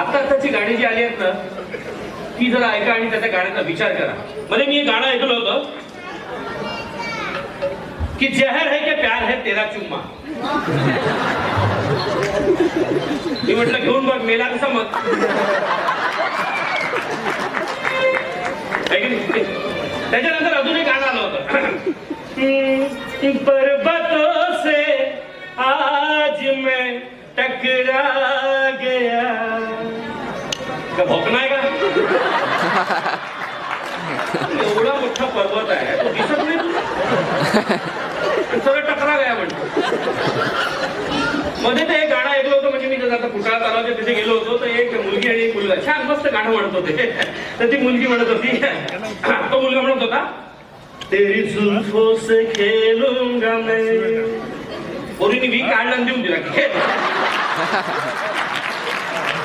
आताची गाणी जी आली आहेत ना ती जरा ऐका आणि त्याच्या गाण्याचा विचार करा. मध्ये मी एक गाणं ऐकलं होतं की जहर है के प्यार है तेरा चुम्मा. मी म्हटलं घेऊन बघ मेला कसा मग. त्याच्यानंतर अजून एक गाणं आलं होतं पर्वतों से आज मैं टकरा गया. का भोकनाय का एवढा मोठा पर्वत आहे तो दिसत नाही सगळं टकरा गया म्हणतो. मध्ये ते एक गाणं ऐकलं होतं म्हणजे मी आता पुतळा तलावाच्या तिथे गेलो होतो तर एक मुलगी आणि एक मुलगा छान मस्त गाणं म्हणत होते. तर ती मुलगी म्हणत होती तो मुलगा म्हणत होता तेरी जुल्फों से खेलूंगा मैं. पोरीने वी काढला देऊन दिला